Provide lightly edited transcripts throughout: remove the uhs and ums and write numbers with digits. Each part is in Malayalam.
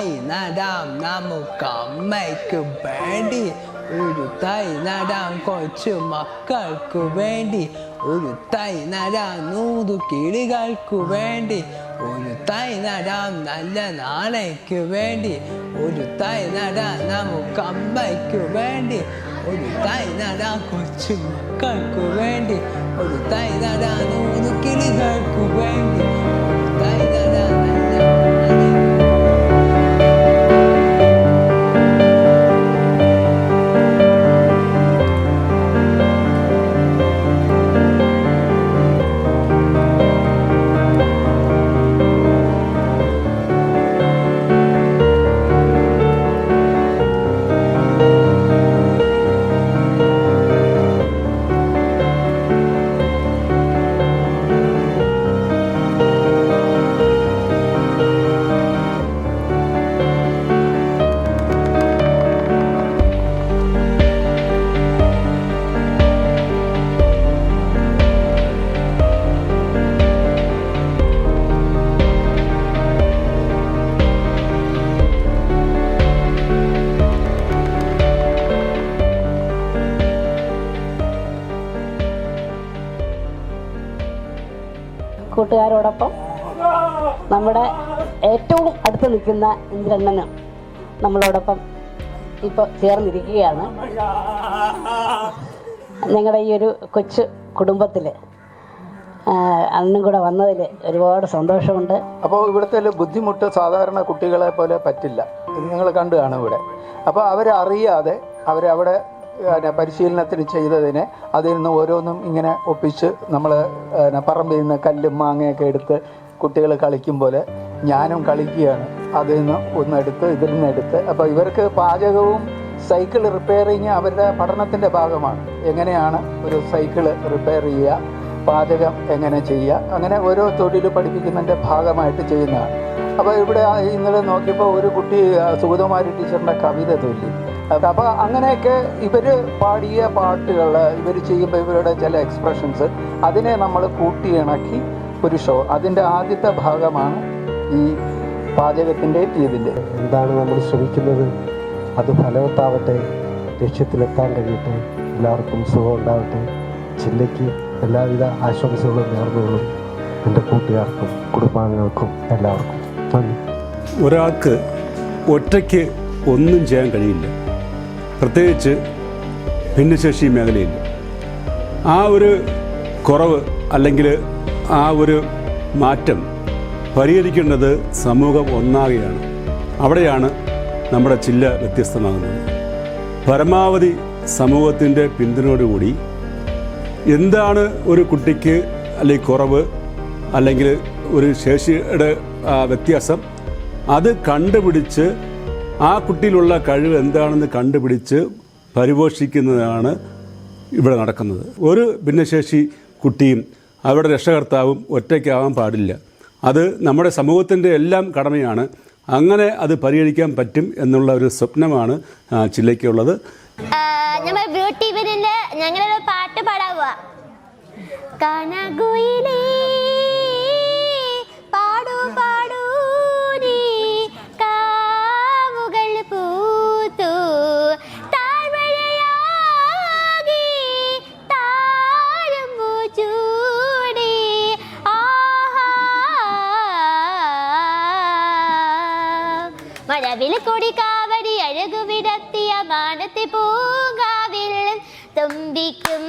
തൈ നടാം നമുക്കമ്മയ്ക്ക് വേണ്ടി, ഒരു തൈ നടാം കൊച്ചു മക്കൾക്ക് വേണ്ടി, ഒരു തൈ നടാം 100 കിളികൾക്ക് വേണ്ടി, ഒരു തൈ നടാം നല്ല നാളേക്ക് വേണ്ടി, ഒരു തൈ നടാം നമുക്കമ്മയ്ക്ക് വേണ്ടി, ഒരു തൈ നടാം കൊച്ചു മക്കൾക്ക് വേണ്ടി, ഒരു തൈ നടാം 100 കിളികൾക്ക് വേണ്ടി, ഒരു തൈ നടാം നല്ല കൂട്ടുകാരോടൊപ്പം നമ്മുടെ ഏറ്റവും അടുത്ത് നിൽക്കുന്ന ഇന്ദ്രണ്ണനും നമ്മളോടൊപ്പം ഇപ്പോൾ ചേർന്നിരിക്കുകയാണ്. ഞങ്ങളുടെ ഈ ഒരു കൊച്ചു കുടുംബത്തിൽ അണ്ണനും കൂടെ വന്നതിൽ ഒരുപാട് സന്തോഷമുണ്ട്. അപ്പോൾ ഇവിടുത്തെ ബുദ്ധിമുട്ട് സാധാരണ കുട്ടികളെ പോലെ പറ്റില്ല, നിങ്ങൾ കണ്ടു കാണും ഇവിടെ. അപ്പോൾ അവരറിയാതെ അവരവിടെ പരിശീലനത്തിന് ചെയ്തതിനെ അതിൽ നിന്ന് ഓരോന്നും ഇങ്ങനെ ഒപ്പിച്ച് നമ്മൾ പറമ്പിൽ നിന്ന് കല്ലും മാങ്ങയൊക്കെ എടുത്ത് കുട്ടികൾ കളിക്കും പോലെ ഞാനും കളിക്കുകയാണ്. അതിൽ നിന്ന് ഒന്നെടുത്ത് ഇതിൽ നിന്നെടുത്ത്. അപ്പോൾ ഇവർക്ക് പാചകവും സൈക്കിൾ റിപ്പയറിങ് അവരുടെ പഠനത്തിൻ്റെ ഭാഗമാണ്. എങ്ങനെയാണ് ഒരു സൈക്കിൾ റിപ്പയർ ചെയ്യുക, പാചകം എങ്ങനെ ചെയ്യുക, അങ്ങനെ ഓരോ തൊഴിൽ പഠിപ്പിക്കുന്നതിൻ്റെ ഭാഗമായിട്ട് ചെയ്യുന്നതാണ്. അപ്പോൾ ഇവിടെ ഇന്നലെ നോക്കിയപ്പോൾ ഒരു കുട്ടി സുഗതകുമാരി ടീച്ചറിൻ്റെ കവിത ചൊല്ലി. അപ്പോൾ അങ്ങനെയൊക്കെ ഇവർ പാടിയ പാട്ടുകൾ ഇവർ ചെയ്യുമ്പോൾ ഇവരുടെ ചില എക്സ്പ്രഷൻസ് അതിനെ നമ്മൾ കൂട്ടിയിണക്കി ഒരു ഷോ, അതിൻ്റെ ആദ്യത്തെ ഭാഗമാണ് ഈ പാചകത്തിൻ്റെ ഇതിൻ്റെ. എന്താണ് നമ്മൾ ശ്രമിക്കുന്നത് അത് ഫലവത്താവട്ടെ, ലക്ഷ്യത്തിലെത്താൻ കഴിയട്ടെ, എല്ലാവർക്കും സുഖം ഉണ്ടാവട്ടെ. ജില്ലയ്ക്ക് എല്ലാവിധ ആശംസകളും നേർന്നുകൊള്ളും. എൻ്റെ കൂട്ടുകാർക്കും കുടുംബാംഗങ്ങൾക്കും എല്ലാവർക്കും നന്ദി. ഒരാൾക്ക് ഒറ്റയ്ക്ക് ഒന്നും ചെയ്യാൻ കഴിയില്ല, പ്രത്യേകിച്ച് ഭിന്നശേഷി മേഖലയിൽ. ആ ഒരു കുറവ് അല്ലെങ്കിൽ ആ ഒരു മാറ്റം പരിഹരിക്കേണ്ടത് സമൂഹം ഒന്നാകെയാണ്. അവിടെയാണ് നമ്മുടെ ജില്ല വ്യത്യസ്തമാകുന്നത്. പരമാവധി സമൂഹത്തിൻ്റെ പിന്തുണയോടുകൂടി എന്താണ് ഒരു കുട്ടിക്ക് അല്ലെങ്കിൽ കുറവ് അല്ലെങ്കിൽ ഒരു ശേഷിയുടെ വ്യത്യാസം, അത് കണ്ടുപിടിച്ച് ആ കുട്ടിയിലുള്ള കഴിവ് എന്താണെന്ന് കണ്ടുപിടിച്ച് പരിപോഷിക്കുന്നതാണ് ഇവിടെ നടക്കുന്നത്. ഒരു ഭിന്നശേഷി കുട്ടിയും അവരുടെ രക്ഷകർത്താവും ഒറ്റയ്ക്കാവാൻ പാടില്ല. അത് നമ്മുടെ സമൂഹത്തിൻ്റെ എല്ലാം കടമയാണ്. അങ്ങനെ അത് പരിഹരിക്കാൻ പറ്റും എന്നുള്ള ഒരു സ്വപ്നമാണ് ജില്ലയ്ക്കുള്ളത്. നമ്മൾ ബ്യൂട്ടി ഇവന്റില് ഞങ്ങളൊരു പാട്ട് പാടാവുക. കനകുയിലേ പാടൂ പാടൂ നീ, കാവുകൾ പൂത്തു താഴ്വരയാകി താഴമ്പൂ ചൂടി, ആഹാ മഴവിൽ കൊടി കാവടി അഴകു വിടത്തിയ മാനത്തെ പൂങ്കാവിൽ തുമ്പിക്കും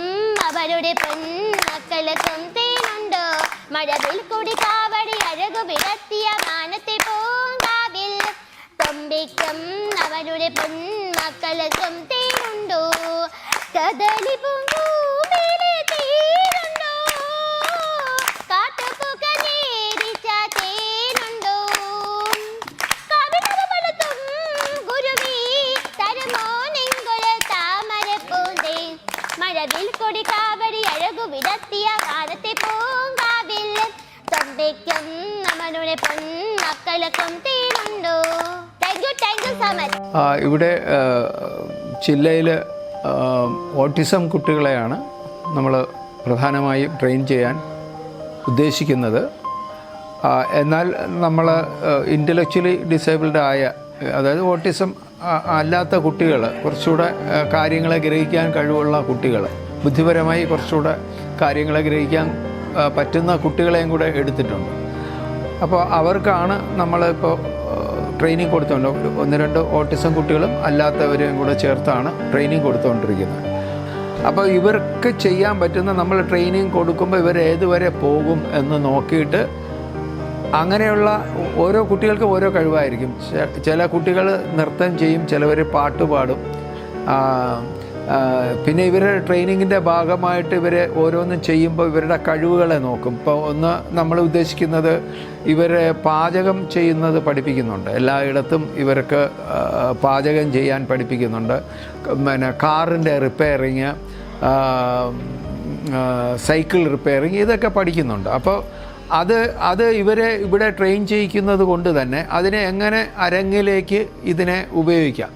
അവരുടെ പൊന്മക്കൾക്കും തേനുണ്ടോ. മഴവിൽ കൂടി കാവടി അഴകു വിടത്തിയ മാനത്തെ പൂങ്കാവിൽ തുമ്പിക്കും അവരുടെ പൊന്മക്കൾക്കും തേനുണ്ടോ. കദളി പൂങ്കൂവിലെ തേനുണ്ടോ, കാട്ടുപൂക്ക നേരിച്ച തേനുണ്ടോ. കവിതപടുത്തും ഗുരുവി തരുമോ നിങ്കുല താമരപ്പൂന്തേ. മഴവിൽ കൊടി കാവടി അഴകു വിടത്തിയ കാലത്തെ പൂങ്കാവിൽ തുമ്പിക്കും അവനുടെ പൊന്മക്കൾക്കും തേനുണ്ടോ. Thank you so much. ഇവിടെ ജില്ലയിൽ ഓട്ടിസം കുട്ടികളെയാണ് നമ്മൾ പ്രധാനമായും ട്രെയിൻ ചെയ്യാൻ ഉദ്ദേശിക്കുന്നത്. എന്നാൽ നമ്മൾ ഇൻ്റലക്ച്വലി ഡിസേബിൾഡ് ആയ അതായത് ഓട്ടിസം അല്ലാത്ത കുട്ടികൾ, കുറച്ചുകൂടെ കാര്യങ്ങളെ ഗ്രഹിക്കാൻ കഴിവുള്ള കുട്ടികൾ, ബുദ്ധിപരമായി കുറച്ചുകൂടെ കാര്യങ്ങളെ ഗ്രഹിക്കാൻ പറ്റുന്ന കുട്ടികളെയും കൂടെ എടുത്തിട്ടുണ്ട്. അപ്പോൾ അവർക്കാണ് നമ്മളിപ്പോൾ ട്രെയിനിങ് കൊടുത്തുകൊണ്ട് 1-2 ഓട്ടിസം കുട്ടികളും അല്ലാത്തവരെയും കൂടെ ചേർത്താണ് ട്രെയിനിങ് കൊടുത്തുകൊണ്ടിരിക്കുന്നത്. അപ്പോൾ ഇവർക്ക് ചെയ്യാൻ പറ്റുന്ന നമ്മൾ ട്രെയിനിങ് കൊടുക്കുമ്പോൾ ഇവർ ഏതുവരെ പോകും എന്ന് നോക്കിയിട്ട്, അങ്ങനെയുള്ള ഓരോ കുട്ടികൾക്ക് ഓരോ കഴിവായിരിക്കും. ചില കുട്ടികൾ നൃത്തം ചെയ്യും, ചിലവർ പാട്ട് പാടും. പിന്നെ ഇവരുടെ ട്രെയിനിങ്ങിൻ്റെ ഭാഗമായിട്ട് ഇവരെ ഓരോന്നും ചെയ്യുമ്പോൾ ഇവരുടെ കഴിവുകളെ നോക്കും. ഇപ്പോൾ ഒന്ന് നമ്മൾ ഉദ്ദേശിക്കുന്നത് ഇവരെ പാചകം ചെയ്യുന്നത് പഠിപ്പിക്കുന്നുണ്ട്. എല്ലായിടത്തും ഇവർക്ക് പാചകം ചെയ്യാൻ പഠിപ്പിക്കുന്നുണ്ട്. പിന്നെ കാറിൻ്റെ റിപ്പയറിങ്, സൈക്കിൾ റിപ്പയറിങ്, ഇതൊക്കെ പഠിക്കുന്നുണ്ട്. അപ്പോൾ അത് ഇവരെ ഇവിടെ ട്രെയിൻ ചെയ്യിക്കുന്നത് കൊണ്ട് തന്നെ അതിനെ എങ്ങനെ അരങ്ങിലേക്ക് ഇതിനെ ഉപയോഗിക്കാം.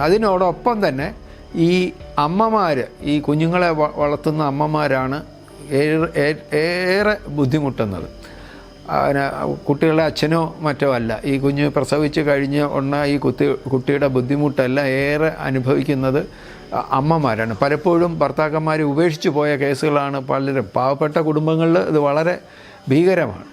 അതിനോടൊപ്പം തന്നെ ഈ അമ്മമാർ, ഈ കുഞ്ഞുങ്ങളെ വളർത്തുന്ന അമ്മമാരാണ് ഏറെ ബുദ്ധിമുട്ടുന്നത്. കുട്ടികളുടെ അച്ഛനോ മറ്റോ അല്ല. ഈ കുഞ്ഞ് പ്രസവിച്ച് കഴിഞ്ഞ് ഈ കുട്ടിയുടെ ബുദ്ധിമുട്ടെല്ലാം ഏറെ അനുഭവിക്കുന്നത് അമ്മമാരാണ്. പലപ്പോഴും ഭർത്താക്കന്മാർ ഉപേക്ഷിച്ച് പോയ കേസുകളാണ് പലരും. പാവപ്പെട്ട കുടുംബങ്ങളിൽ ഇത് വളരെ ഭീകരമാണ്.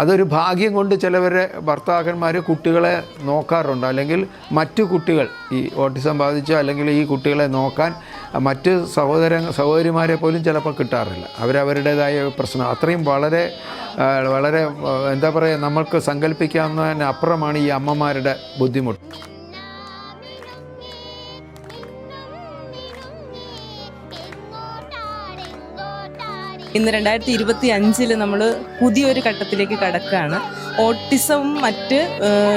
അതൊരു ഭാഗ്യം കൊണ്ട് ചിലവരെ ഭർത്താക്കന്മാർ കുട്ടികളെ നോക്കാറുണ്ട്. അല്ലെങ്കിൽ മറ്റു കുട്ടികൾ, ഈ ഓട്ടിസം ബാധിച്ച അല്ലെങ്കിൽ ഈ കുട്ടികളെ നോക്കാൻ മറ്റ് സഹോദരിമാരെ പോലും ചിലപ്പോൾ കിട്ടാറില്ല. അവരവരുടേതായ പ്രശ്നം. അത്രയും വളരെ എന്താ പറയുക, നമ്മൾക്ക് സങ്കല്പിക്കാവുന്നതിന് അപ്പുറമാണ് ഈ അമ്മമാരുടെ ബുദ്ധിമുട്ട്. ഇന്ന് 2025 നമ്മൾ പുതിയൊരു ഘട്ടത്തിലേക്ക് കടക്കുകയാണ്. ഓട്ടിസവും മറ്റ്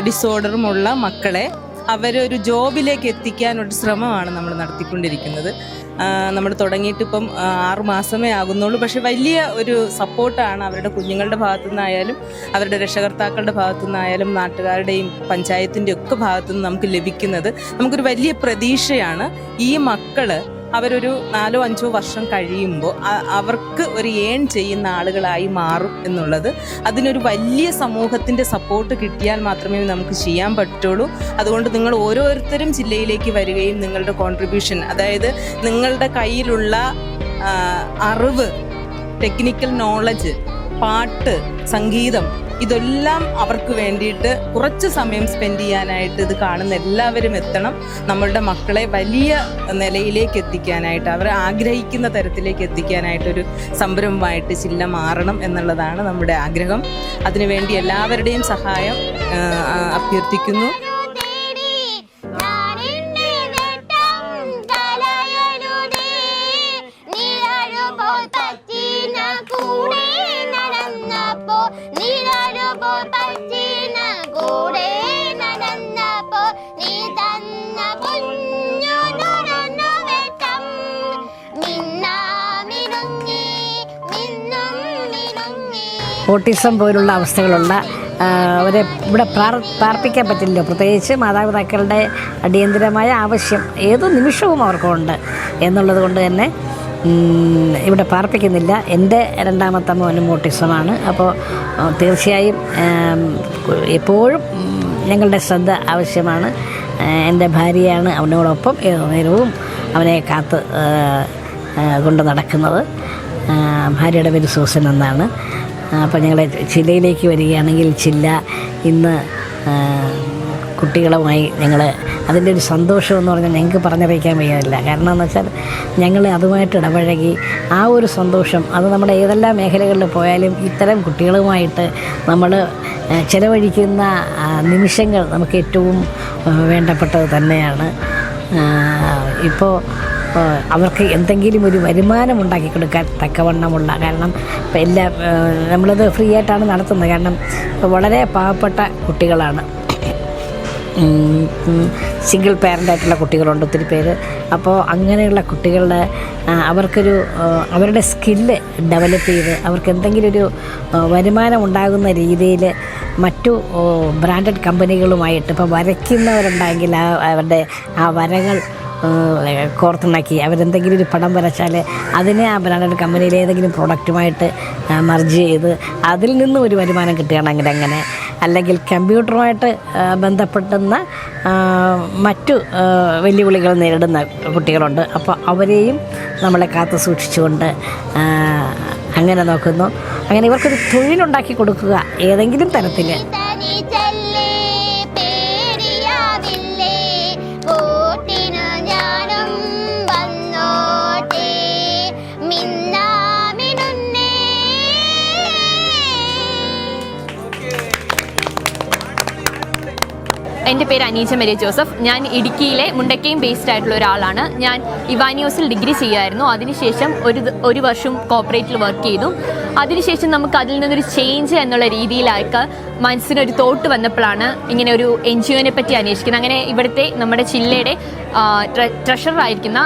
ഡിസോർഡറുമുള്ള മക്കളെ അവരൊരു ജോബിലേക്ക് എത്തിക്കാനൊരു ശ്രമമാണ് നമ്മൾ നടത്തിക്കൊണ്ടിരിക്കുന്നത്. നമ്മൾ തുടങ്ങിയിട്ട് ഇപ്പം 6 മാസമേ ആകുന്നുള്ളൂ. പക്ഷെ വലിയ ഒരു സപ്പോർട്ടാണ് അവരുടെ കുഞ്ഞുങ്ങളുടെ ഭാഗത്തു നിന്നായാലും അവരുടെ രക്ഷകർത്താക്കളുടെ ഭാഗത്തു നിന്നായാലും നാട്ടുകാരുടെയും പഞ്ചായത്തിൻ്റെ ഒക്കെ ഭാഗത്തു നിന്ന് നമുക്ക് ലഭിക്കുന്നത്. നമുക്കൊരു വലിയ പ്രതീക്ഷയാണ്. ഈ മക്കൾ അവരൊരു 4-5 വർഷം കഴിയുമ്പോൾ അവർക്ക് ഒരു ഏൺ ചെയ്യുന്ന ആളുകളായി മാറും എന്നുള്ളത്. അതിനൊരു വലിയ സമൂഹത്തിൻ്റെ സപ്പോർട്ട് കിട്ടിയാൽ മാത്രമേ നമുക്ക് ചെയ്യാൻ പറ്റുള്ളൂ. അതുകൊണ്ട് നിങ്ങൾ ഓരോരുത്തരും ജില്ലയിലേക്ക് വരികയും നിങ്ങളുടെ കോൺട്രിബ്യൂഷൻ, അതായത് നിങ്ങളുടെ കയ്യിലുള്ള അറിവ്, ടെക്നിക്കൽ നോളജ്, പാട്ട്, സംഗീതം, ഇതെല്ലാം അവർക്ക് വേണ്ടിയിട്ട് കുറച്ച് സമയം സ്പെൻഡ് ചെയ്യാനായിട്ട് ഇത് കാണുന്ന എല്ലാവരും എത്തണം. നമ്മളുടെ മക്കളെ വലിയ നിലയിലേക്ക് എത്തിക്കാനായിട്ട്, അവർ ആഗ്രഹിക്കുന്ന തരത്തിലേക്ക് എത്തിക്കാനായിട്ടൊരു സംരംഭമായിട്ട് ജില്ല മാറണം എന്നുള്ളതാണ് നമ്മുടെ ആഗ്രഹം. അതിനുവേണ്ടി എല്ലാവരുടെയും സഹായം അഭ്യർത്ഥിക്കുന്നു. ഓട്ടിസം പോലുള്ള അവസ്ഥകളുള്ള അവരെ ഇവിടെ പാർപ്പിക്കാൻ പറ്റില്ല. പ്രത്യേകിച്ച് മാതാപിതാക്കളുടെ അടിയന്തരമായ ആവശ്യം ഏതു നിമിഷവും അവർക്കുണ്ട് എന്നുള്ളത് കൊണ്ട് തന്നെ ഇവിടെ പാർപ്പിക്കുന്നില്ല. എൻ്റെ 2ാമത്തെ മോനും ഓട്ടിസമാണ്. അപ്പോൾ തീർച്ചയായും എപ്പോഴും ഞങ്ങളുടെ ശ്രദ്ധ ആവശ്യമാണ്. എൻ്റെ ഭാര്യയാണ് അവനോടൊപ്പം ഏത് നേരവും അവനെ കാത്ത് കൊണ്ട് നടക്കുന്നത്. ഭാര്യയുടെ പേര് സൂസൻ എന്നാണ്. അപ്പോൾ ഞങ്ങൾ ജില്ലയിലേക്ക് വരികയാണെങ്കിൽ ജില്ല ഇന്ന് കുട്ടികളുമായി ഞങ്ങൾ അതിൻ്റെ ഒരു സന്തോഷം എന്ന് പറഞ്ഞാൽ ഞങ്ങൾക്ക് പറഞ്ഞറിയിക്കാൻ വയ്യല്ല. കാരണം എന്ന് വെച്ചാൽ ഞങ്ങൾ അതുമായിട്ട് ഇടപഴകി ആ ഒരു സന്തോഷം അത് നമ്മുടെ ഏതെല്ലാം മേഖലകളിൽ പോയാലും ഇത്തരം കുട്ടികളുമായിട്ട് നമ്മൾ ചിലവഴിക്കുന്ന നിമിഷങ്ങൾ നമുക്ക് ഏറ്റവും വേണ്ടപ്പെട്ടത് തന്നെയാണ്. ഇപ്പോൾ അവർക്ക് എന്തെങ്കിലും ഒരു വരുമാനം ഉണ്ടാക്കി കൊടുക്കാൻ തക്കവണ്ണമുള്ള, കാരണം ഇപ്പം എല്ലാം നമ്മളത് ഫ്രീ ആയിട്ടാണ് നടത്തുന്നത്. കാരണം വളരെ പാവപ്പെട്ട കുട്ടികളാണ്, സിംഗിൾ പാരൻ്റായിട്ടുള്ള കുട്ടികളുണ്ട് ഒത്തിരി പേര്. അപ്പോൾ അങ്ങനെയുള്ള കുട്ടികളുടെ അവരുടെ സ്കില്ല് ഡെവലപ്പ് ചെയ്ത് അവർക്ക് എന്തെങ്കിലും ഒരു വരുമാനം ഉണ്ടാകുന്ന രീതിയിൽ മറ്റു ബ്രാൻഡഡ് കമ്പനികളുമായിട്ട് ഇപ്പോൾ വരയ്ക്കുന്നവരുണ്ടെങ്കിൽ അവരുടെ ആ വരകൾ കോർത്തുണ്ടാക്കി അവരെന്തെങ്കിലും ഒരു പടം വരച്ചാൽ അതിനെ ആ ബ്രാൻഡഡ് കമ്പനിയിലെ ഏതെങ്കിലും പ്രോഡക്റ്റുമായിട്ട് മർജ് ചെയ്ത് അതിൽ നിന്നും ഒരു വരുമാനം കിട്ടുകയാണെങ്കിൽ അങ്ങനെ, അല്ലെങ്കിൽ കമ്പ്യൂട്ടറുമായിട്ട് ബന്ധപ്പെടുന്ന മറ്റു വെല്ലുവിളികൾ നേരിടുന്ന കുട്ടികളുണ്ട്. അപ്പോൾ അവരെയും നമ്മളെ കാത്തു സൂക്ഷിച്ചുകൊണ്ട് അങ്ങനെ നോക്കുന്നു. അങ്ങനെ ഇവർക്കൊരു തൊഴിലുണ്ടാക്കി കൊടുക്കുക ഏതെങ്കിലും തരത്തിൽ. എൻ്റെ പേര് അനീജ മെരി ജോസഫ്. ഞാൻ ഇടുക്കിയിലെ മുണ്ടക്കയം ബേസ്ഡ് ആയിട്ടുള്ള ഒരാളാണ്. ഞാൻ ഇവാനിയോസിൽ ഡിഗ്രി ചെയ്യുമായിരുന്നു. അതിനുശേഷം ഒരു വർഷം കോർപ്പറേറ്റിൽ വർക്ക് ചെയ്തു. അതിനുശേഷം നമുക്ക് അതിൽ നിന്നൊരു ചേഞ്ച് എന്നുള്ള രീതിയിലേക്ക് മനസ്സിനൊരു തോട്ട് വന്നപ്പോഴാണ് ഇങ്ങനെ ഒരു NGOനെ പറ്റി അന്വേഷിക്കുന്നത്. അങ്ങനെ ഇവിടുത്തെ നമ്മുടെ ജില്ലയുടെ ട്രഷററായിരിക്കുന്ന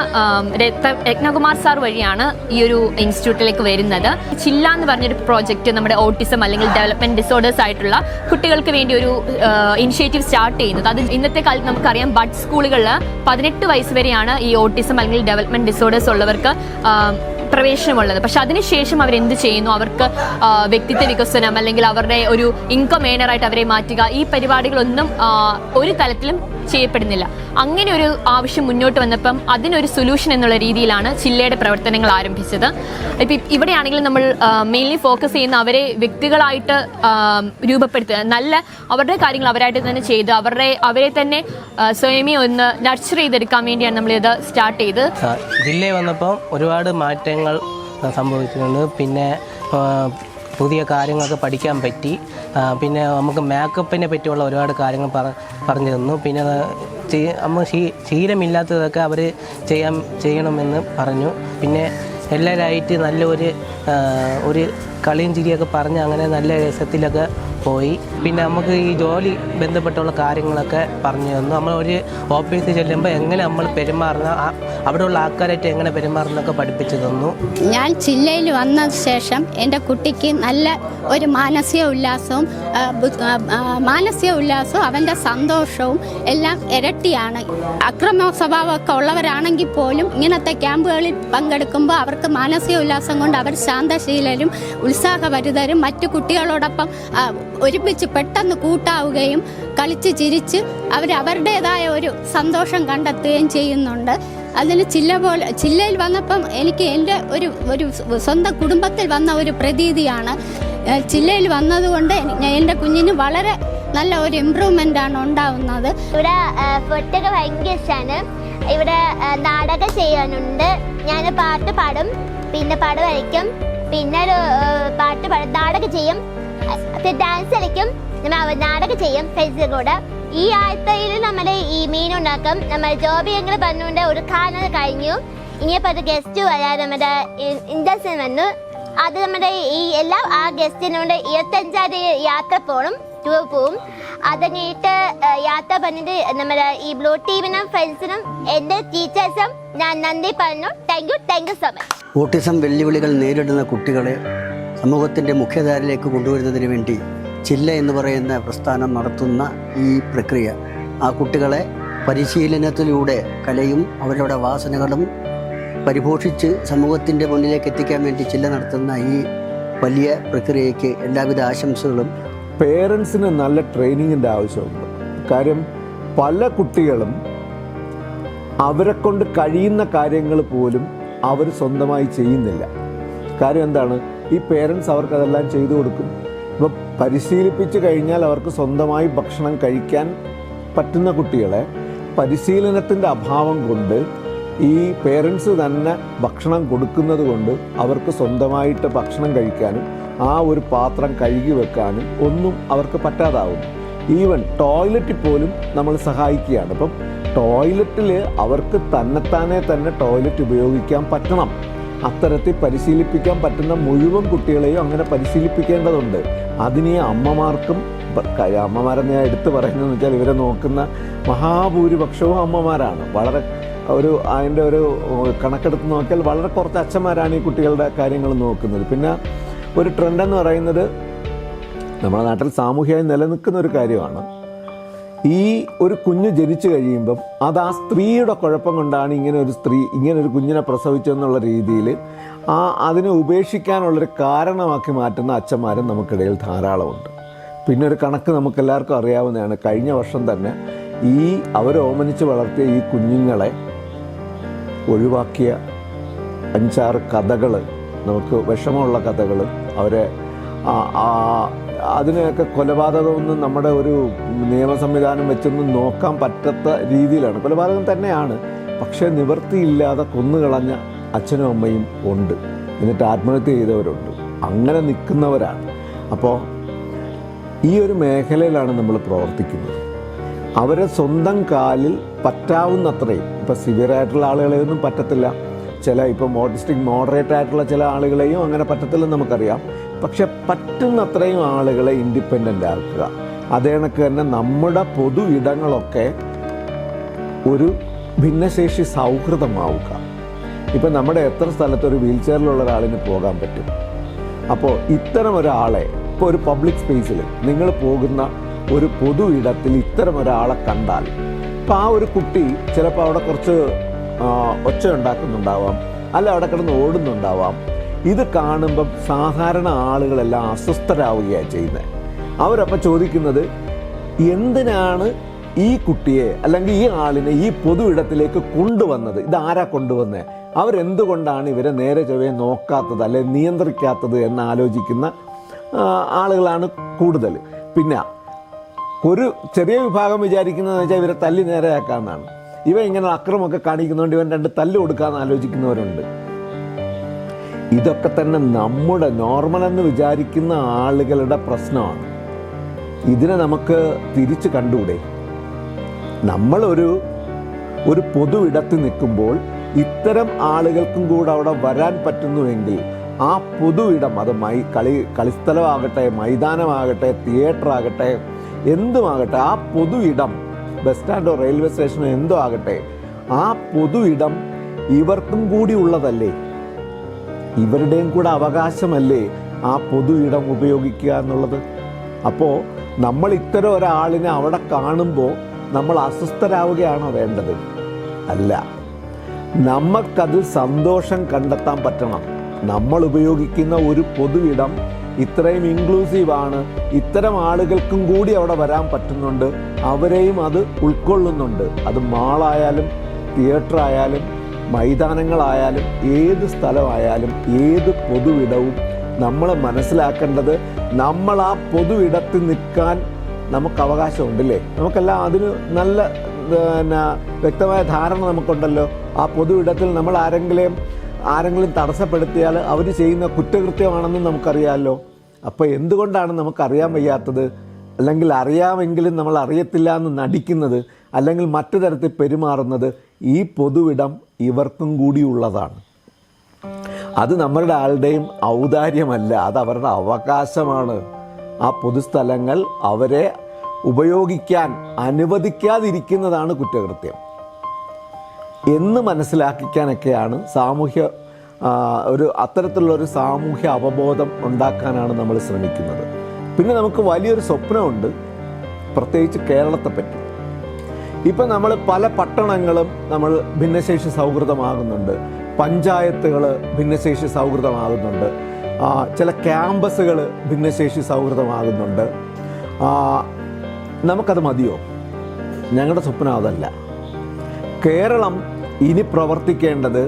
രത്നകുമാർ സാർ വഴിയാണ് ഈ ഒരു ഇൻസ്റ്റിറ്റ്യൂട്ടിലേക്ക് വരുന്നത്. ചില്ല എന്ന് പറഞ്ഞൊരു പ്രോജക്റ്റ് നമ്മുടെ ഓട്ടിസം അല്ലെങ്കിൽ ഡെവലപ്മെൻറ്റ് ഡിസോർഡേഴ്സ് ആയിട്ടുള്ള കുട്ടികൾക്ക് വേണ്ടി ഒരു ഇനിഷ്യേറ്റീവ് സ്റ്റാർട്ട് ചെയ്യുന്നത്. അത് ഇന്നത്തെ കാലത്ത് നമുക്കറിയാം ബഡ് സ്കൂളുകളിൽ 18 വയസ്സ് വരെയാണ് ഈ ഓട്ടിസം അല്ലെങ്കിൽ ഡെവലപ്മെൻറ്റ് ഡിസോർഡേഴ്സ് ഉള്ളവർക്ക് പ്രവേശനമുള്ളത്. പക്ഷെ അതിനുശേഷം അവരെന്ത് ചെയ്യുന്നു? അവർക്ക് വ്യക്തിത്വ വികസനം അല്ലെങ്കിൽ അവരുടെ ഒരു ഇൻകം ഏണറായിട്ട് അവരെ മാറ്റുക, ഈ പരിപാടികളൊന്നും ഒരു തലത്തിലും ചെയ്യപ്പെടുന്നില്ല. അങ്ങനെ ഒരു ആവശ്യം മുന്നോട്ട് വന്നപ്പം അതിനൊരു സൊല്യൂഷൻ എന്നുള്ള രീതിയിലാണ് ചില്ലയുടെ പ്രവർത്തനങ്ങൾ ആരംഭിച്ചത്. ഇപ്പം ഇവിടെയാണെങ്കിലും നമ്മൾ മെയിൻലി ഫോക്കസ് ചെയ്യുന്ന അവരെ വ്യക്തികളായിട്ട് രൂപപ്പെടുത്തുക, നല്ല അവരുടെ കാര്യങ്ങൾ അവരായിട്ട് തന്നെ ചെയ്ത് അവരെ തന്നെ സ്വയമേ ഒന്ന് നർച്ചർ ചെയ്തെടുക്കാൻ വേണ്ടിയാണ് നമ്മളിത് സ്റ്റാർട്ട് ചെയ്ത്. ജില്ലയിൽ വന്നപ്പം ഒരുപാട് മാറ്റങ്ങൾ സംഭവിച്ചിട്ടുണ്ട്. പിന്നെ പുതിയ കാര്യങ്ങളൊക്കെ പഠിക്കാൻ പറ്റി. പിന്നെ നമുക്ക് മേക്കപ്പിനെ പറ്റിയുള്ള ഒരുപാട് കാര്യങ്ങൾ പറഞ്ഞു തന്നു. പിന്നെ നമ്മൾ ശീലമില്ലാത്തതൊക്കെ അവർ ചെയ്യണമെന്ന് പറഞ്ഞു. പിന്നെ എല്ലാവരായിട്ട് നല്ല ഒരു കളിയും ചിരിയൊക്കെ പറഞ്ഞ് അങ്ങനെ നല്ല രസത്തിലൊക്കെ പോയി. പിന്നെ നമുക്ക് ഈ ജോലി ബന്ധപ്പെട്ടുള്ള കാര്യങ്ങളൊക്കെ പറഞ്ഞു തന്നു. നമ്മൾ ഒരു ഓഫീസിൽ ചെല്ലുമ്പോൾ എങ്ങനെ നമ്മൾ പെരുമാറുന്ന അവിടെയുള്ള ആൾക്കാരായിട്ട് എങ്ങനെ പെരുമാറുന്നൊക്കെ പഠിപ്പിച്ചു തന്നു. ഞാൻ ജില്ലയിൽ വന്ന ശേഷം എൻ്റെ കുട്ടിക്ക് നല്ല ഒരു മാനസിക ഉല്ലാസവും അവൻ്റെ സന്തോഷവും എല്ലാം ഇരട്ടിയാണ്. അക്രമ സ്വഭാവമൊക്കെ ഉള്ളവരാണെങ്കിൽ പോലും ഇങ്ങനത്തെ ക്യാമ്പുകളിൽ പങ്കെടുക്കുമ്പോൾ അവർക്ക് മാനസിക ഉല്ലാസം കൊണ്ട് അവർ ശാന്തശീലരും ഉത്സാഹഭരിതരും മറ്റു കുട്ടികളോടൊപ്പം ഒരുമിച്ച് പെട്ടെന്ന് കൂട്ടാവുകയും കളിച്ച് ചിരിച്ച് അവരുടേതായ ഒരു സന്തോഷം കണ്ടെത്തുകയും ചെയ്യുന്നുണ്ട്. അതിന് ജില്ലയിൽ വന്നപ്പം എനിക്ക് എൻ്റെ ഒരു സ്വന്തം കുടുംബത്തിൽ വന്ന ഒരു പ്രതീതിയാണ്. ജില്ലയിൽ വന്നതുകൊണ്ട് എൻ്റെ കുഞ്ഞിന് വളരെ നല്ല ഒരു ഇമ്പ്രൂവ്മെൻ്റ് ആണ് ഉണ്ടാവുന്നത്. ഇവിടെ ഫുഡൊക്കെ ഭയങ്കര ഇഷ്ടമാണ്. ഇവിടെ നാടകം ചെയ്യാനുണ്ട്. ഞാൻ പാട്ട് പാടും, പിന്നെ പടം വരയ്ക്കും, പിന്നെ ഒരു പാട്ട് പാടും, നാടകം ചെയ്യും, ഡാൻസ് കളിക്കും, നാടകം ചെയ്യും ഫ്രണ്ട്സിന്റെ കൂടെ. ഈ ആഴ്ചയിൽ നമ്മുടെ ഈ മീനുണ്ടാക്കും. നമ്മുടെ ജോബി ഞങ്ങൾ പറഞ്ഞുകൊണ്ട് ഒരു കാണൽ കഴിഞ്ഞു. ഇനിയിപ്പോൾ ഒരു ഗസ്റ്റ് വരാൻ നമ്മുടെ ഇൻഡസ്ട്രി വന്നു. അത് നമ്മുടെ ഈ എല്ലാം ആ ഗസ്റ്റിനോട് 25-ാം തീയതി യാത്ര ടൂർ പോവും. അത് കഴിഞ്ഞിട്ട് യാത്ര പറഞ്ഞിട്ട് നമ്മുടെ ഈ ബ്ലൂ ടീമിനും ഫ്രണ്ട്സിനും എൻ്റെ ടീച്ചേഴ്സും ഞാൻ നന്ദി പറഞ്ഞു. Thank you so much. Autism വെല്ലുവിളികൾ നേരിടുന്ന കുട്ടികളെ സമൂഹത്തിൻ്റെ മുഖ്യധാരയിലേക്ക് കൊണ്ടുവരുന്നതിന് വേണ്ടി ചില്ല എന്ന് പറയുന്ന പ്രസ്ഥാനം നടത്തുന്ന ഈ പ്രക്രിയ ആ കുട്ടികളെ പരിശീലനത്തിലൂടെ കലയും അവരുടെ വാസനകളും പരിപോഷിച്ച് സമൂഹത്തിൻ്റെ മുന്നിലേക്ക് എത്തിക്കാൻ വേണ്ടി ചില്ല നടത്തുന്ന ഈ വലിയ പ്രക്രിയയ്ക്ക് എല്ലാവിധ ആശംസകളും. പേരൻസിന് നല്ല ട്രെയിനിങ്ങിൻ്റെ ആവശ്യമുണ്ട്. കാര്യം പല കുട്ടികളും അവരെ കൊണ്ട് കഴിയുന്ന കാര്യങ്ങൾ പോലും അവർ സ്വന്തമായി ചെയ്യുന്നില്ല. കാര്യം എന്താണ്? ഈ പേരൻസ് അവർക്കതെല്ലാം ചെയ്തു കൊടുക്കും. ഇപ്പോൾ പരിശീലിപ്പിച്ച് കഴിഞ്ഞാൽ അവർക്ക് സ്വന്തമായി ഭക്ഷണം കഴിക്കാൻ പറ്റുന്ന കുട്ടികളെ പരിശീലനത്തിൻ്റെ അഭാവം കൊണ്ട് ഈ പേരൻസ് തന്നെ ഭക്ഷണം കൊടുക്കുന്നത് കൊണ്ട് അവർക്ക് സ്വന്തമായിട്ട് ഭക്ഷണം കഴിക്കാനും ആ ഒരു പാത്രം കഴുകി വെക്കാനും ഒന്നും അവർക്ക് പറ്റാതാവും. ഈവൻ ടോയ്ലറ്റിൽ പോലും നമ്മൾ സഹായിക്കുകയാണ്. അപ്പം ടോയ്ലറ്റിൽ അവർക്ക് തന്നെ ടോയ്ലറ്റ് ഉപയോഗിക്കാൻ പറ്റണം. അത്തരത്തിൽ പരിശീലിപ്പിക്കാൻ പറ്റുന്ന മുഴുവൻ കുട്ടികളെയും അങ്ങനെ പരിശീലിപ്പിക്കേണ്ടതുണ്ട്. അതിനെ അമ്മമാരെന്ന് ഞാൻ എടുത്തു പറയുന്നതെന്ന് വെച്ചാൽ ഇവരെ നോക്കുന്ന മഹാഭൂരിപക്ഷവും അമ്മമാരാണ്. വളരെ അതിൻ്റെ ഒരു കണക്കെടുത്ത് നോക്കിയാൽ വളരെ കുറച്ച് അച്ഛന്മാരാണ് ഈ കുട്ടികളുടെ കാര്യങ്ങൾ നോക്കുന്നത്. പിന്നെ ഒരു ട്രെൻഡെന്ന് പറയുന്നത് നമ്മുടെ നാട്ടിൽ സാമൂഹികമായി നിലനിൽക്കുന്ന ഒരു കാര്യമാണ്. ഈ ഒരു കുഞ്ഞ് ജനിച്ചു കഴിയുമ്പം അത് ആ സ്ത്രീയുടെ കുഴപ്പം കൊണ്ടാണ് ഇങ്ങനൊരു കുഞ്ഞിനെ പ്രസവിച്ചെന്നുള്ള രീതിയിൽ അതിനെ ഉപേക്ഷിക്കാനുള്ളൊരു കാരണമാക്കി മാറ്റുന്ന അച്ഛന്മാരും നമുക്കിടയിൽ ധാരാളമുണ്ട്. പിന്നെ ഒരു കണക്ക് നമുക്കെല്ലാവർക്കും അറിയാവുന്നതാണ്. കഴിഞ്ഞ വർഷം തന്നെ അവർ ഓമനിച്ച് വളർത്തിയ ഈ കുഞ്ഞുങ്ങളെ ഒഴിവാക്കിയ 5-6 കഥകൾ, നമുക്ക് വിഷമമുള്ള കഥകൾ, അവരെ അതിനെയൊക്കെ കൊലപാതകമൊന്നും നമ്മുടെ ഒരു നിയമ സംവിധാനം വെച്ചൊന്നും നോക്കാൻ പറ്റാത്ത രീതിയിലാണ്. കൊലപാതകം തന്നെയാണ്, പക്ഷേ നിവൃത്തിയില്ലാതെ കൊന്നുകളഞ്ഞ അച്ഛനും അമ്മയും ഉണ്ട്, എന്നിട്ട് ആത്മഹത്യ ചെയ്തവരുണ്ട്. അങ്ങനെ നിൽക്കുന്നവരാണ്. അപ്പോൾ ഈ ഒരു മേഖലയിലാണ് നമ്മൾ പ്രവർത്തിക്കുന്നത്. അവരെ സ്വന്തം കാലിൽ പറ്റാവുന്നത്രയും, ഇപ്പോൾ സിവിയറായിട്ടുള്ള ആളുകളെയൊന്നും പറ്റത്തില്ല, ഇപ്പം ഓട്ടിസ്റ്റിക് മോഡറേറ്റ് ആയിട്ടുള്ള ചില ആളുകളെയും അങ്ങനെ പറ്റത്തില്ലെന്ന് നമുക്കറിയാം. പക്ഷെ പറ്റുന്നത്രയും ആളുകളെ ഇൻഡിപെൻഡൻ്റ് ആക്കുക. അതേ കണക്ക് തന്നെ നമ്മുടെ പൊതു ഇടങ്ങളൊക്കെ ഒരു ഭിന്നശേഷി സൗഹൃദമാവുക. ഇപ്പം നമ്മുടെ എത്ര സ്ഥലത്ത് ഒരു വീൽ ചെയറിലുള്ള ഒരാളിന് പോകാൻ പറ്റും? അപ്പോൾ ഇത്തരം ഒരാളെ, ഇപ്പോൾ ഒരു പബ്ലിക് സ്പേസിൽ നിങ്ങൾ പോകുന്ന ഒരു പൊതു ഇടത്തിൽ ഇത്തരം ഒരാളെ കണ്ടാൽ, അപ്പോൾ ആ ഒരു കുട്ടി ചിലപ്പോൾ അവിടെ കുറച്ച് ഒച്ച ഉണ്ടാക്കുന്നുണ്ടാവാം, അല്ല അവിടെ കിടന്ന് ഓടുന്നുണ്ടാവാം. ഇത് കാണുമ്പം സാധാരണ ആളുകളെല്ലാം അസ്വസ്ഥരാവുകയാണ് ചെയ്യുന്നത്. അവരപ്പോൾ ചോദിക്കുന്നത്, എന്തിനാണ് ഈ കുട്ടിയെ അല്ലെങ്കിൽ ഈ ആളിനെ ഈ പൊതു ഇടത്തിലേക്ക് കൊണ്ടുവന്നത്? ഇതാരാ കൊണ്ടുവന്നത്? അവരെന്തുകൊണ്ടാണ് ഇവരെ നേരെ ചൊവ്വേ നോക്കാത്തത് അല്ലെ നിയന്ത്രിക്കാത്തത് എന്ന് ആലോചിക്കുന്ന ആളുകളാണ് കൂടുതൽ. പിന്നെ ഒരു ചെറിയ വിഭാഗം വിചാരിക്കുന്നതെന്ന് വെച്ചാൽ ഇവരെ തല്ലി നേരെയാക്കാമെന്നാണ്. ഇവ ഇങ്ങനെ അക്രമമൊക്കെ കാണിക്കുന്നതുകൊണ്ട് ഇവൻ 2 തല്ല് കൊടുക്കാമെന്ന് ആലോചിക്കുന്നവരുണ്ട്. ഇതൊക്കെ തന്നെ നമ്മുടെ നോർമൽ എന്ന് വിചാരിക്കുന്ന ആളുകളുടെ പ്രശ്നമാണ്. ഇതിനെ നമുക്ക് തിരിച്ച് കണ്ടുകൂടെ? നമ്മളൊരു പൊതു ഇടത്ത് നിൽക്കുമ്പോൾ ഇത്തരം ആളുകൾക്കും കൂടെ അവിടെ വരാൻ പറ്റുന്നുവെങ്കിൽ ആ പൊതു ഇടം, അത് കളിസ്ഥലമാകട്ടെ, മൈതാനമാകട്ടെ, തിയേറ്റർ ആകട്ടെ, എന്തുമാകട്ടെ, ആ പൊതു ഇടം, ബസ് സ്റ്റാൻഡോ റെയിൽവേ സ്റ്റേഷനോ എന്തോ ആകട്ടെ, ആ പൊതു ഇടം ഇവർക്കും കൂടി ഉള്ളതല്ലേ? ഇവരുടെയും കൂടെ അവകാശമല്ലേ ആ പൊതു ഇടം ഉപയോഗിക്കുക എന്നുള്ളത്? അപ്പോൾ നമ്മൾ ഇത്തരം ഒരാളിനെ അവിടെ കാണുമ്പോൾ നമ്മൾ അസ്വസ്ഥരാവുകയാണോ വേണ്ടത്? അല്ല, നമുക്കതിൽ സന്തോഷം കണ്ടെത്താൻ പറ്റണം. നമ്മൾ ഉപയോഗിക്കുന്ന ഒരു പൊതു ഇടം ഇത്രയും ഇൻക്ലൂസീവാണ്, ഇത്തരം ആളുകൾക്കും കൂടി അവിടെ വരാൻ പറ്റുന്നുണ്ട്, അവരെയും അത് ഉൾക്കൊള്ളുന്നുണ്ട്. അത് മാളായാലും തിയേറ്റർ ആയാലും മൈതാനങ്ങളായാലും ഏത് സ്ഥലമായാലും ഏത് പൊതു ഇടവും നമ്മൾ മനസ്സിലാക്കേണ്ടത്, നമ്മൾ ആ പൊതു ഇടത്തിൽ നിൽക്കാൻ നമുക്ക് അവകാശമുണ്ടല്ലേ? നമുക്കെല്ലാം അതിന് നല്ല വ്യക്തമായ ധാരണ നമുക്കുണ്ടല്ലോ. ആ പൊതു ഇടത്തിൽ നമ്മൾ ആരെങ്കിലും തടസ്സപ്പെടുത്തിയാൽ അവർ ചെയ്യുന്ന കുറ്റകൃത്യമാണെന്നും നമുക്കറിയാമല്ലോ. അപ്പോൾ എന്തുകൊണ്ടാണ് നമുക്കറിയാൻ വയ്യാത്തത്? അല്ലെങ്കിൽ അറിയാമെങ്കിലും നമ്മൾ അറിയത്തില്ല എന്ന് നടിക്കുന്നത്, അല്ലെങ്കിൽ മറ്റു തരത്തിൽ പെരുമാറുന്നത്? ഈ പൊതുവിടം ഇവർക്കും കൂടി ഉള്ളതാണ്. അത് നമ്മളുടെ ആളുടെയും ഔദാര്യമല്ല, അത് അവരുടെ അവകാശമാണ്. ആ പൊതുസ്ഥലങ്ങൾ അവരെ ഉപയോഗിക്കാൻ അനുവദിക്കാതിരിക്കുന്നതാണ് കുറ്റകൃത്യം എന്ന് മനസ്സിലാക്കിക്കാനൊക്കെയാണ് അത്തരത്തിലുള്ളൊരു സാമൂഹ്യ അവബോധം ഉണ്ടാക്കാനാണ് നമ്മൾ ശ്രമിക്കുന്നത്. പിന്നെ നമുക്ക് വലിയൊരു സ്വപ്നമുണ്ട്, പ്രത്യേകിച്ച് കേരളത്തെപ്പറ്റി. ഇപ്പം നമ്മൾ പല പട്ടണങ്ങളും നമ്മൾ ഭിന്നശേഷി സൗഹൃദമാകുന്നുണ്ട്, പഞ്ചായത്തുകൾ ഭിന്നശേഷി സൗഹൃദമാകുന്നുണ്ട്, ചില ക്യാമ്പസുകൾ ഭിന്നശേഷി സൗഹൃദമാകുന്നുണ്ട്. നമുക്കത് മതിയോ? ഞങ്ങളുടെ സ്വപ്നം അതല്ല. കേരളം ഇനി പ്രവർത്തിക്കേണ്ടത്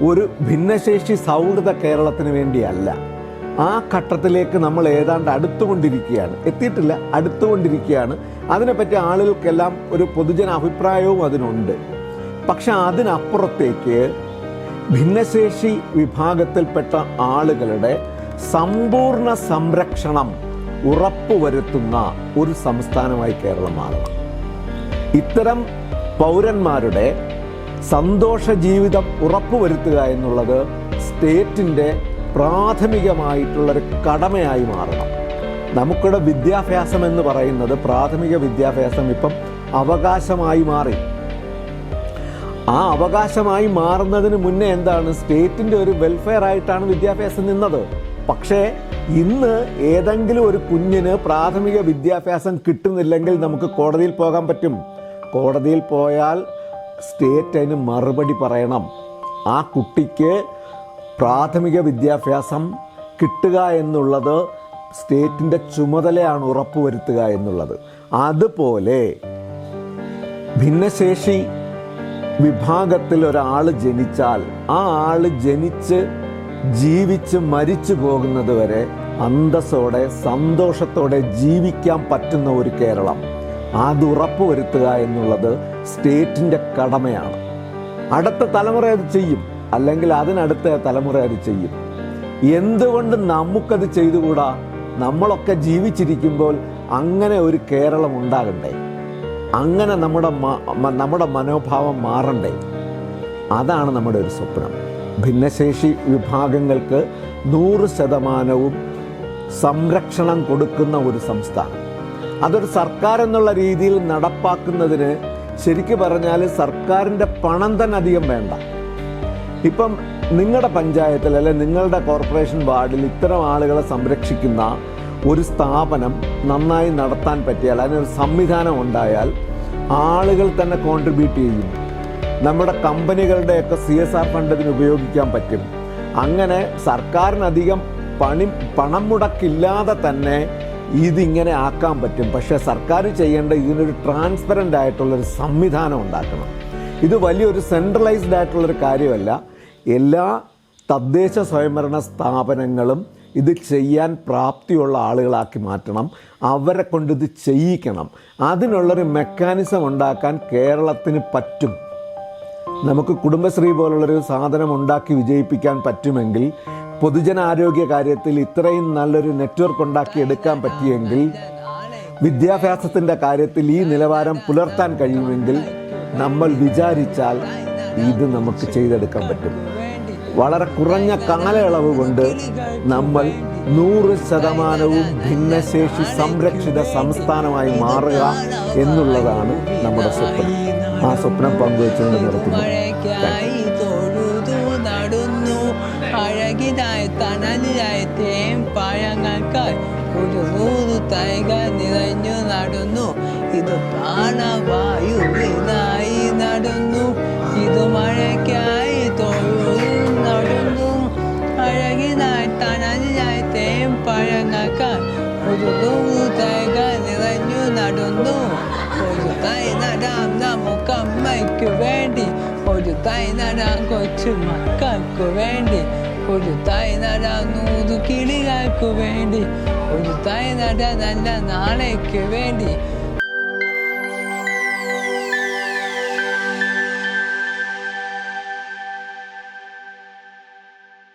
ഒരു ഭിന്നശേഷി സൗഹൃദ കേരളത്തിന് വേണ്ടിയല്ല. ആ ഘട്ടത്തിലേക്ക് നമ്മൾ ഏതാണ്ട് അടുത്തുകൊണ്ടിരിക്കുകയാണ്, എത്തിയിട്ടില്ല, അടുത്തുകൊണ്ടിരിക്കുകയാണ്. അതിനെപ്പറ്റി ആളുകൾക്കെല്ലാം ഒരു പൊതുജന അഭിപ്രായവും അതിനുണ്ട്. പക്ഷെ അതിനപ്പുറത്തേക്ക് ഭിന്നശേഷി വിഭാഗത്തിൽപ്പെട്ട ആളുകളുടെ സമ്പൂർണ്ണ സംരക്ഷണം ഉറപ്പുവരുത്തുന്ന ഒരു സംസ്ഥാനമായി കേരളം മാറണം. ഇത്തരം പൗരന്മാരുടെ സന്തോഷ ജീവിതം ഉറപ്പുവരുത്തുക എന്നുള്ളത് സ്റ്റേറ്റിൻ്റെ പ്രാഥമികമായിട്ടുള്ളൊരു കടമയായി മാറണം. നമുക്കിവിടെ വിദ്യാഭ്യാസം എന്ന് പറയുന്നത്, പ്രാഥമിക വിദ്യാഭ്യാസം ഇപ്പം അവകാശമായി മാറി. ആ അവകാശമായി മാറുന്നതിന് മുന്നേ എന്താണ്, സ്റ്റേറ്റിൻ്റെ ഒരു വെൽഫെയർ ആയിട്ടാണ് വിദ്യാഭ്യാസം നിന്നത്. പക്ഷേ ഇന്ന് ഏതെങ്കിലും ഒരു കുഞ്ഞിന് പ്രാഥമിക വിദ്യാഭ്യാസം കിട്ടുന്നില്ലെങ്കിൽ നമുക്ക് കോടതിയിൽ പോകാൻ പറ്റും. കോടതിയിൽ പോയാൽ സ്റ്റേറ്റ് അതിന് മറുപടി പറയണം. ആ കുട്ടിക്ക് പ്രാഥമിക വിദ്യാഭ്യാസം കിട്ടുക എന്നുള്ളത് സ്റ്റേറ്റിൻ്റെ ചുമതലയാണ് ഉറപ്പുവരുത്തുക എന്നുള്ളത്. അതുപോലെ ഭിന്നശേഷി വിഭാഗത്തിൽ ഒരാൾ ജനിച്ചാൽ ആ ആൾ ജനിച്ച് ജീവിച്ച് മരിച്ചു പോകുന്നത് വരെ അന്തസ്സോടെ സന്തോഷത്തോടെ ജീവിക്കാൻ പറ്റുന്ന ഒരു കേരളം, അത് ഉറപ്പുവരുത്തുക എന്നുള്ളത് സ്റ്റേറ്റിൻ്റെ കടമയാണ്. അടുത്ത തലമുറ അത് ചെയ്യും, അല്ലെങ്കിൽ അതിനടുത്ത തലമുറ അത് ചെയ്യും. എന്തുകൊണ്ട് നമുക്കത് ചെയ്തുകൂടാ? നമ്മളൊക്കെ ജീവിച്ചിരിക്കുമ്പോൾ അങ്ങനെ ഒരു കേരളം ഉണ്ടാകണ്ടേ? അങ്ങനെ നമ്മുടെ മനോഭാവം മാറണ്ടേ? അതാണ് നമ്മുടെ ഒരു സ്വപ്നം. ഭിന്നശേഷി വിഭാഗങ്ങൾക്ക് 100% സംരക്ഷണം കൊടുക്കുന്ന ഒരു സംസ്ഥാനം. അതൊരു സർക്കാർ എന്നുള്ള രീതിയിൽ നടപ്പാക്കുന്നതിന് ശരിക്കും പറഞ്ഞാൽ സർക്കാരിൻ്റെ പണം തന്നെ അധികം വേണ്ട. ഇപ്പം നിങ്ങളുടെ പഞ്ചായത്തിൽ അല്ലെങ്കിൽ നിങ്ങളുടെ കോർപ്പറേഷൻ വാർഡിൽ ഇത്തരം ആളുകളെ സംരക്ഷിക്കുന്ന ഒരു സ്ഥാപനം നന്നായി നടത്താൻ പറ്റിയാൽ, അതിനൊരു സംവിധാനം ഉണ്ടായാൽ ആളുകൾ തന്നെ കോൺട്രിബ്യൂട്ട് ചെയ്യും. നമ്മുടെ കമ്പനികളുടെയൊക്കെ CSR ഫണ്ട് ഇതിന് ഉപയോഗിക്കാൻ പറ്റും. അങ്ങനെ സർക്കാരിനധികം പണം മുടക്കില്ലാതെ തന്നെ ഇതിങ്ങനെ ആക്കാൻ പറ്റും. പക്ഷേ സർക്കാർ ചെയ്യേണ്ട ഇതിനൊരു ട്രാൻസ്പെറൻ്റ് ആയിട്ടുള്ളൊരു സംവിധാനം ഉണ്ടാക്കണം. ഇത് വലിയൊരു സെൻട്രലൈസ്ഡ് ആയിട്ടുള്ളൊരു കാര്യമല്ല. എല്ലാ തദ്ദേശ സ്വയംഭരണ സ്ഥാപനങ്ങളും ഇത് ചെയ്യാൻ പ്രാപ്തിയുള്ള ആളുകളാക്കി മാറ്റണം. അവരെ കൊണ്ട് ഇത് ചെയ്യിക്കണം. അതിനുള്ളൊരു മെക്കാനിസം ഉണ്ടാക്കാൻ കേരളത്തിന് പറ്റും. നമുക്ക് കുടുംബശ്രീ പോലുള്ളൊരു സാധനം ഉണ്ടാക്കി വിജയിപ്പിക്കാൻ പറ്റുമെങ്കിൽ, പൊതുജനാരോഗ്യ കാര്യത്തിൽ ഇത്രയും നല്ലൊരു നെറ്റ്വർക്ക് ഉണ്ടാക്കി എടുക്കാൻ പറ്റിയെങ്കിൽ, വിദ്യാഭ്യാസത്തിൻ്റെ കാര്യത്തിൽ ഈ നിലവാരം പുലർത്താൻ കഴിയുമെങ്കിൽ, നമ്മൾ വിചാരിച്ചാൽ ഇത് നമുക്ക് ചെയ്തെടുക്കാൻ പറ്റും. വളരെ കുറഞ്ഞ കാലയളവ് കൊണ്ട് നമ്മൾ 100% ഭിന്നശേഷി സംരക്ഷിത സംസ്ഥാനമായി മാറുക എന്നുള്ളതാണ് നമ്മുടെ സ്വപ്നം. ആ സ്വപ്നം പങ്കുവെച്ചുകൊണ്ട് നിർത്തുന്നു. അഴകിനായി തണലിനായി തേമ്പഴങ്ങൾക്കായി ഒരു 100 തൈകൾ നിറഞ്ഞു നടന്നു. ഇത് പ്രാണവായുവിനായി നടന്നു. ഇത് മഴയ്ക്കായി തൊഴുതു നടന്നു. അഴകിനായി തണലിനായി തേമ്പഴങ്ങൾക്കായി ഒരു 100 തൈകൾ നിറഞ്ഞു നടന്നു. ഒരു തൈ നടാം നമുക്കമ്മയ്ക്ക് വേണ്ടി, ഒരു തൈ നടാം കൊച്ചു മക്കൾക്ക് വേണ്ടി, ഒരു തൈ നടാം 100 കിളികൾക്ക് വേണ്ടി, ഒരു തൈ നടാം നല്ല നാളേക്ക് വേണ്ടി,